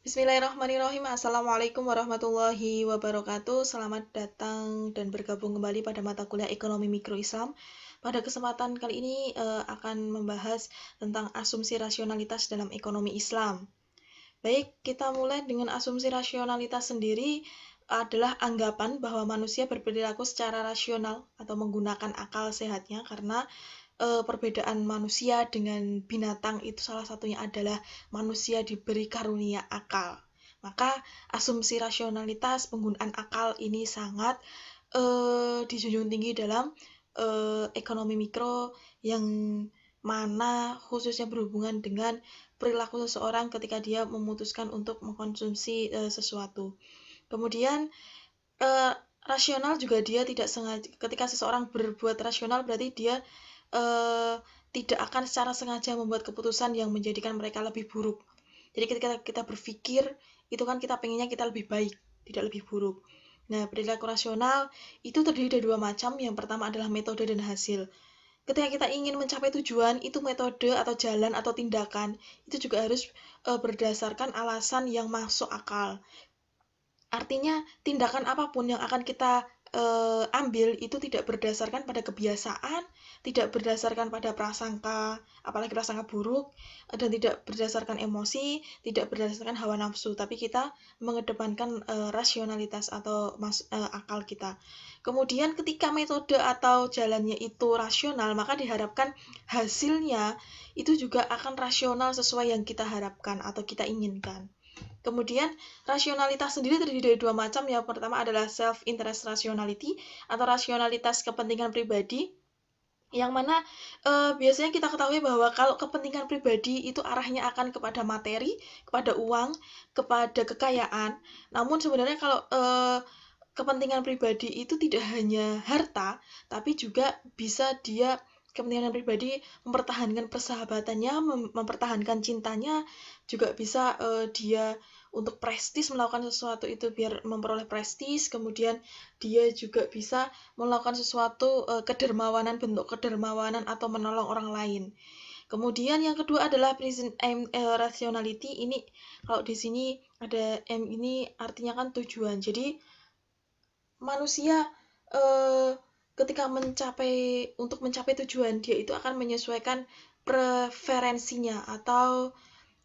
Bismillahirrahmanirrahim. Assalamualaikum warahmatullahi wabarakatuh. Selamat datang dan bergabung kembali pada mata kuliah Ekonomi Mikro Islam. Pada kesempatan kali ini akan membahas tentang asumsi rasionalitas dalam ekonomi Islam. Baik, kita mulai dengan asumsi rasionalitas sendiri adalah anggapan bahwa manusia berperilaku secara rasional atau menggunakan akal sehatnya karena perbedaan manusia dengan binatang itu salah satunya adalah manusia diberi karunia akal. Maka asumsi rasionalitas penggunaan akal ini sangat dijunjung tinggi dalam ekonomi mikro yang mana khususnya berhubungan dengan perilaku seseorang ketika dia memutuskan untuk mengkonsumsi sesuatu. Kemudian rasional juga dia tidak sengaja, ketika seseorang berbuat rasional berarti dia tidak akan secara sengaja membuat keputusan yang menjadikan mereka lebih buruk. Jadi ketika kita berpikir, itu kan kita pengennya kita lebih baik, tidak lebih buruk. Nah, perilaku rasional itu terdiri dari dua macam. Yang pertama adalah metode dan hasil. Ketika kita ingin mencapai tujuan, itu metode atau jalan atau tindakan, itu juga harus berdasarkan alasan yang masuk akal. Artinya, tindakan apapun yang akan kita ambil itu tidak berdasarkan pada kebiasaan, tidak berdasarkan pada prasangka, apalagi prasangka buruk, dan tidak berdasarkan emosi, tidak berdasarkan hawa nafsu, tapi kita mengedepankan rasionalitas atau akal kita. Kemudian ketika metode atau jalannya itu rasional, maka diharapkan hasilnya itu juga akan rasional sesuai yang kita harapkan atau kita inginkan. Kemudian, rasionalitas sendiri terdiri dari dua macam. Yang pertama adalah self-interest rationality atau rasionalitas kepentingan pribadi, yang mana biasanya kita ketahui bahwa kalau kepentingan pribadi itu arahnya akan kepada materi, kepada uang, kepada kekayaan. Namun sebenarnya kalau kepentingan pribadi itu tidak hanya harta, tapi juga bisa dia kepentingan pribadi mempertahankan persahabatannya, mempertahankan cintanya, juga bisa dia untuk prestis melakukan sesuatu itu biar memperoleh prestis, kemudian dia juga bisa melakukan sesuatu kedermawanan, bentuk kedermawanan atau menolong orang lain. Kemudian yang kedua adalah rationality. Ini kalau di sini ada M ini artinya kan tujuan. Jadi manusia ketika untuk mencapai tujuan, dia itu akan menyesuaikan preferensinya atau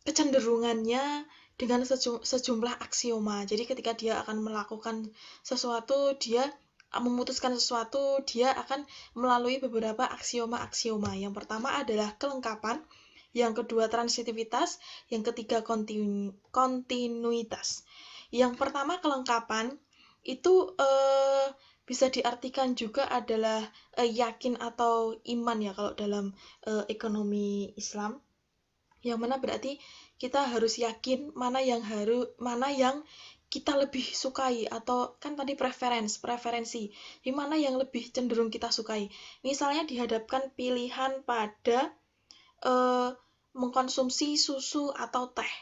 kecenderungannya dengan sejumlah aksioma. Jadi ketika dia akan melakukan sesuatu, dia memutuskan sesuatu, dia akan melalui beberapa aksioma-aksioma. Yang pertama adalah kelengkapan, yang kedua transitivitas, yang ketiga kontinuitas. Yang pertama kelengkapan itu bisa diartikan juga adalah yakin atau iman ya kalau dalam ekonomi Islam, yang mana berarti kita harus yakin mana yang kita lebih sukai, atau kan tadi preferensi di mana yang lebih cenderung kita sukai. Misalnya dihadapkan pilihan pada mengkonsumsi susu atau teh,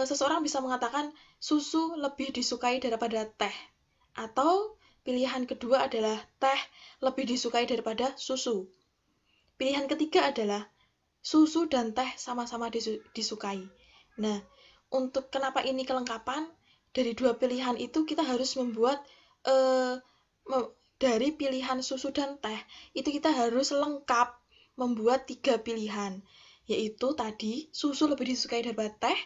seseorang bisa mengatakan susu lebih disukai daripada teh, atau pilihan kedua adalah teh lebih disukai daripada susu. Pilihan ketiga adalah susu dan teh sama-sama disukai. Nah, untuk kenapa ini kelengkapan? Dari dua pilihan itu kita harus membuat dari pilihan susu dan teh itu kita harus lengkap membuat 3 pilihan, yaitu tadi susu lebih disukai daripada teh,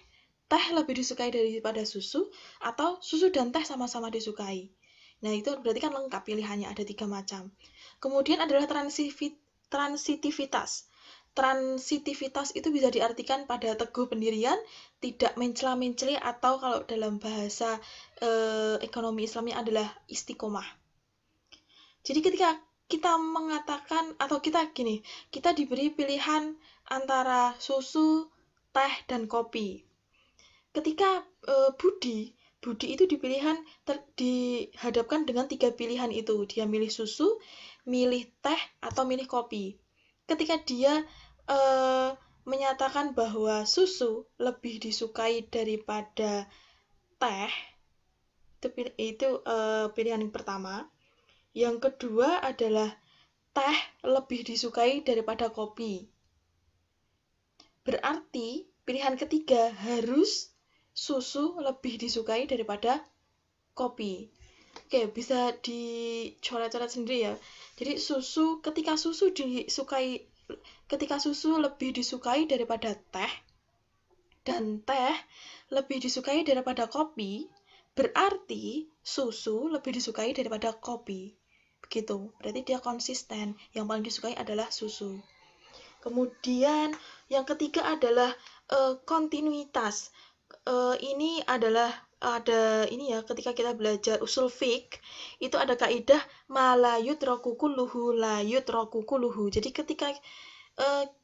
teh lebih disukai daripada susu, atau susu dan teh sama-sama disukai. Nah, itu berarti kan lengkap pilihannya, ada 3 macam. Kemudian adalah transitivitas. Transitivitas itu bisa diartikan pada teguh pendirian, tidak mencela-menceli, atau kalau dalam bahasa ekonomi Islamnya adalah istiqomah. Jadi ketika kita mengatakan, atau kita diberi pilihan antara susu, teh, dan kopi. Ketika Budi itu dihadapkan dengan 3 pilihan itu. Dia milih susu, milih teh, atau milih kopi. Ketika dia menyatakan bahwa susu lebih disukai daripada teh, itu pilihan yang pertama. Yang kedua adalah teh lebih disukai daripada kopi. Berarti pilihan ketiga harus susu lebih disukai daripada kopi. Oke, bisa dicoret-coret sendiri ya. Jadi ketika susu lebih disukai daripada teh dan teh lebih disukai daripada kopi, berarti susu lebih disukai daripada kopi. Begitu. Berarti dia konsisten. Yang paling disukai adalah susu. Kemudian yang ketiga adalah kontinuitas. Ini adalah ketika kita belajar usul fiqh itu ada kaidah la yutraku kulluhu. Jadi ketika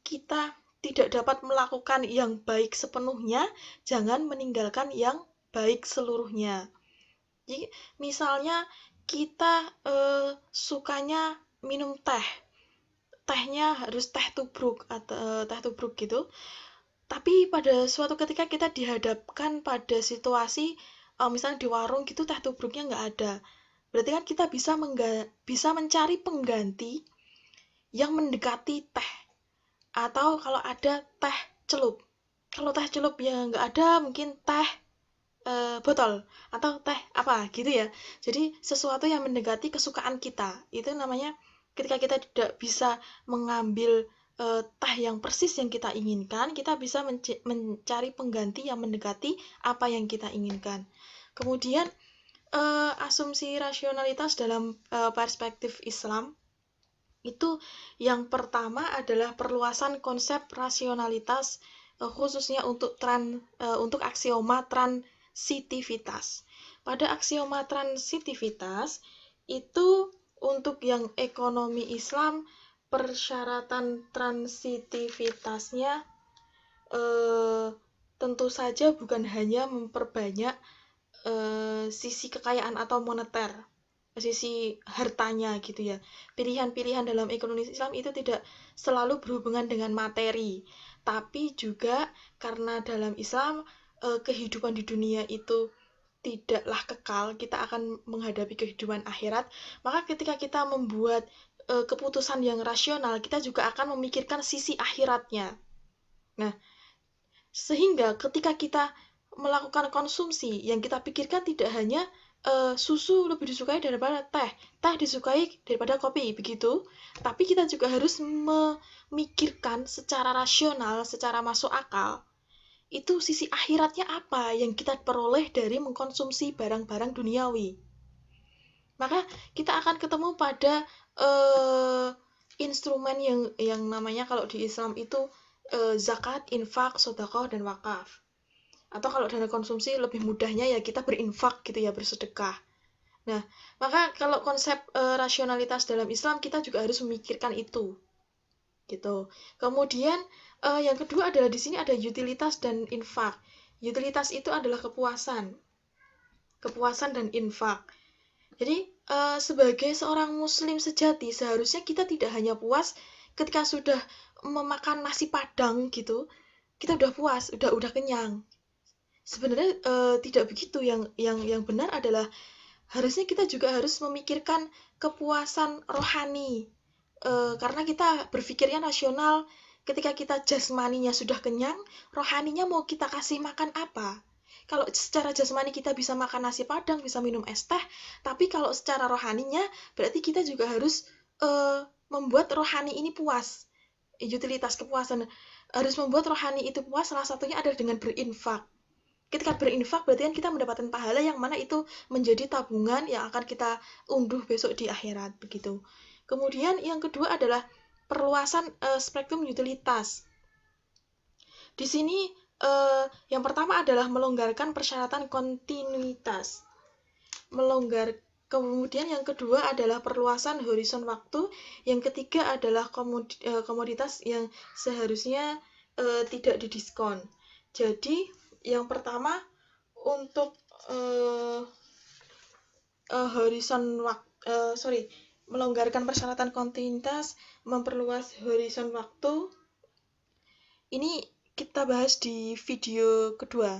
kita tidak dapat melakukan yang baik sepenuhnya, jangan meninggalkan yang baik seluruhnya. Jadi misalnya kita sukanya minum tehnya harus teh tubruk atau teh tubruk gitu. Tapi pada suatu ketika kita dihadapkan pada situasi misalnya di warung gitu teh tubruknya nggak ada. Berarti kan kita bisa mencari pengganti yang mendekati teh. Atau kalau ada teh celup. Kalau teh celup yang nggak ada mungkin teh botol atau teh apa gitu ya. Jadi sesuatu yang mendekati kesukaan kita. Itu namanya ketika kita tidak bisa mengambil teh yang persis yang kita inginkan, kita bisa mencari pengganti yang mendekati apa yang kita inginkan. Kemudian asumsi rasionalitas dalam perspektif Islam itu yang pertama adalah perluasan konsep rasionalitas khususnya untuk aksioma transitivitas. Pada aksioma transitivitas itu untuk yang ekonomi Islam persyaratan transitivitasnya tentu saja bukan hanya memperbanyak sisi kekayaan atau moneter, sisi hartanya gitu ya. Pilihan-pilihan dalam ekonomi Islam itu tidak selalu berhubungan dengan materi, tapi juga karena dalam Islam kehidupan di dunia itu tidaklah kekal, kita akan menghadapi kehidupan akhirat, maka ketika kita membuat keputusan yang rasional, kita juga akan memikirkan sisi akhiratnya. Nah, sehingga ketika kita melakukan konsumsi, yang kita pikirkan tidak hanya susu lebih disukai daripada teh disukai daripada kopi, begitu. Tapi kita juga harus memikirkan secara rasional, secara masuk akal, itu sisi akhiratnya apa yang kita peroleh dari mengkonsumsi barang-barang duniawi. Maka kita akan ketemu pada instrumen yang namanya kalau di Islam itu zakat, infak, sedekah, dan wakaf. Atau kalau dana konsumsi lebih mudahnya ya kita berinfak gitu ya, bersedekah. Nah, maka kalau konsep rasionalitas dalam Islam kita juga harus memikirkan itu. Gitu. Kemudian yang kedua adalah di sini ada utilitas dan infak. Utilitas itu adalah kepuasan dan infak. Jadi sebagai seorang muslim sejati seharusnya kita tidak hanya puas ketika sudah memakan nasi padang gitu, kita udah puas, udah kenyang. Sebenarnya tidak begitu. Yang benar adalah harusnya kita juga harus memikirkan kepuasan rohani. Karena kita berpikirnya rasional, ketika kita jasmaninya sudah kenyang, rohaninya mau kita kasih makan apa? Kalau secara jasmani kita bisa makan nasi padang, bisa minum es teh, tapi kalau secara rohaninya berarti kita juga harus membuat rohani ini puas. Utilitas kepuasan harus membuat rohani itu puas, salah satunya adalah dengan berinfak. Ketika berinfak berarti kan kita mendapatkan pahala yang mana itu menjadi tabungan yang akan kita unduh besok di akhirat, begitu. Kemudian yang kedua adalah perluasan spektrum utilitas. Di sini yang pertama adalah melonggarkan persyaratan kontinuitas. Kemudian yang kedua adalah perluasan horizon waktu. Yang ketiga adalah komoditas yang seharusnya tidak didiskon. Jadi yang pertama untuk melonggarkan persyaratan kontinuitas, memperluas horizon waktu. Ini kita bahas di video kedua.